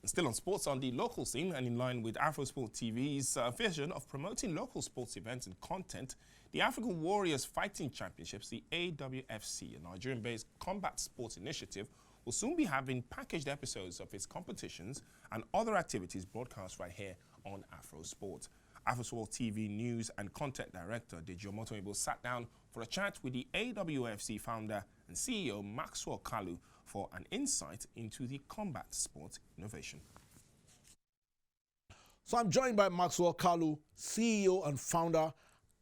Still on sports on the local scene and in line with AFROSPORT TV's vision of promoting local sports events and content, the African Warriors Fighting Championships, the AWFC, a Nigerian-based combat sports initiative, will soon be having packaged episodes of its competitions and other activities broadcast right here on AFROSPORT. AFROSPORT TV News and Content Director Deji Omotoyinbo sat down for a chat with the AWFC founder and CEO Maxwell Kalu for an insight into the combat sport innovation. So I'm joined by Maxwell Kalu, CEO and founder,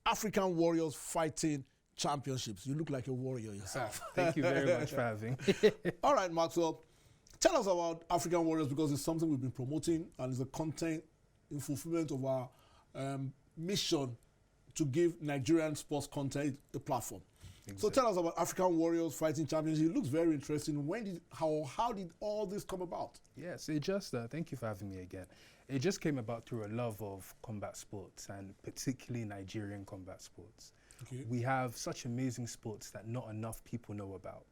African Warriors Fighting Championships. You look like a warrior yourself. Thank you very much for having me. All right, Maxwell, tell us about African Warriors, because it's something we've been promoting and it's a content in fulfillment of our mission to give Nigerian sports content a platform. Exactly. So tell us about African Warriors Fighting Championships. It looks very interesting. How did all this come about? Yes, it just, thank you for having me again. It just came about through a love of combat sports, and particularly Nigerian combat sports. Okay. We have such amazing sports that not enough people know about.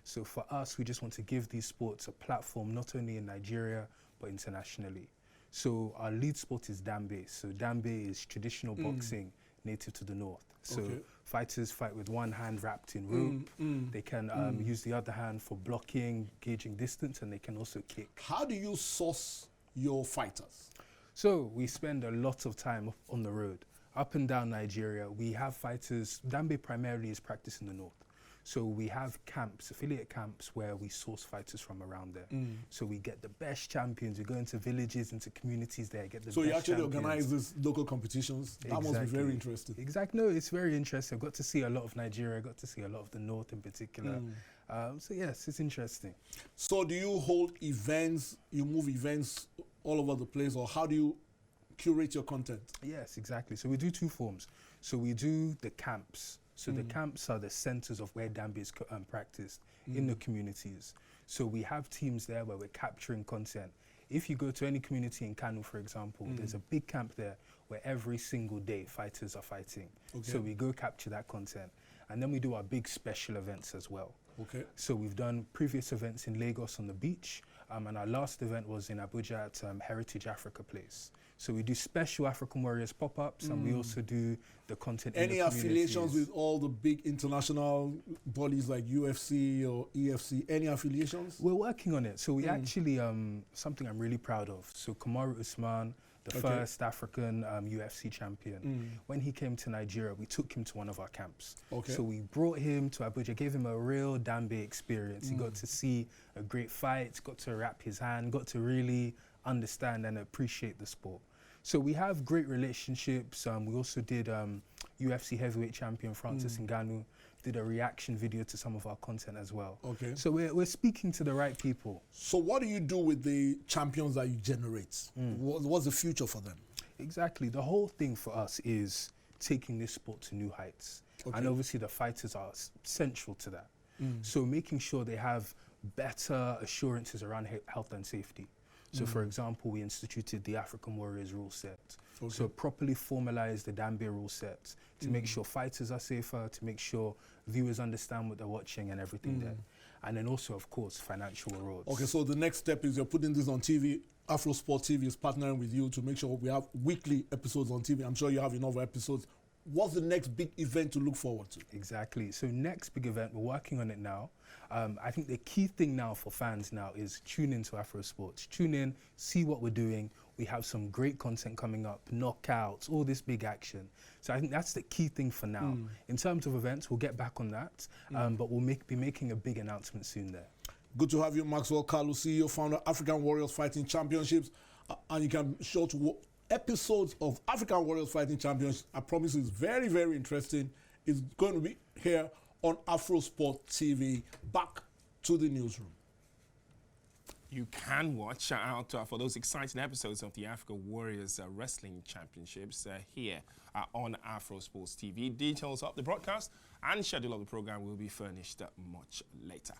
So for us, we just want to give these sports a platform, not only in Nigeria, but internationally. So our lead sport is Dambe. So Dambe is traditional boxing native to the north. So fighters fight with one hand wrapped in rope. They can use the other hand for blocking, gauging distance, and they can also kick. How do you source your fighters? So we spend a lot of time on the road. Up and down Nigeria, we have fighters. Dambe primarily is practiced in the north. So we have camps, affiliate camps, where we source fighters from around there. So we get the best champions. We go into villages, into communities there, get the best champions. So you actually organize these local competitions? That must be very interesting. Exactly. No, it's very interesting. I've got to see a lot of Nigeria. I got to see a lot of the north in particular. So yes, it's interesting. So do you hold events, you move events all over the place, or how do you curate your content? Yes, exactly. So we do two forms. So we do the camps. So the camps are the centers of where Dambe is practiced in the communities. So we have teams there where we're capturing content. If you go to any community in Kanu, for example, there's a big camp there where every single day fighters are fighting. So we go capture that content. And then we do our big special events as well. So we've done previous events in Lagos on the beach, and our last event was in Abuja at Heritage Africa Place. So we do special African Warriors pop-ups, and we also do the content. Any affiliations with all the big international bodies like UFC or EFC? Any affiliations? We're working on it. So we actually, something I'm really proud of. So Kamaru Usman, the first African UFC champion, when he came to Nigeria, we took him to one of our camps. So we brought him to Abuja, gave him a real Dambe experience. He got to see a great fight, got to wrap his hand, got to really understand and appreciate the sport. So we have great relationships. We also did UFC heavyweight champion Francis Ngannou, did a reaction video to some of our content as well. So we're speaking to the right people. So what do you do with the champions that you generate? What's the future for them? Exactly. The whole thing for us is taking this sport to new heights. And obviously the fighters are central to that. So making sure they have better assurances around health and safety. So for example, we instituted the African Warriors rule set. So properly formalize the Dambe rule set to make sure fighters are safer, to make sure viewers understand what they're watching and everything there. And then also, of course, financial rewards. So the next step is you're putting this on TV. AFROSPORT TV is partnering with you to make sure we have weekly episodes on TV. I'm sure you have enough episodes. What's the next big event to look forward to? Exactly. So next big event, we're working on it now. I think the key thing now for fans now is tune into AFROSPORT. Tune in, see what we're doing. We have some great content coming up, knockouts, all this big action. So I think that's the key thing for now. In terms of events, we'll get back on that, but we'll be making a big announcement soon there. Good to have you, Maxwell Kalu, CEO, founder, African Warriors Fighting Championships. And you can be sure to episodes of African Warriors Fighting Champions. I promise it's very, very interesting. It's going to be here on AFROSPORT TV. Back to the newsroom. You can watch out for those exciting episodes of the African Warriors Wrestling Championships here on AFROSPORT TV. Details of the broadcast and schedule of the program will be furnished much later.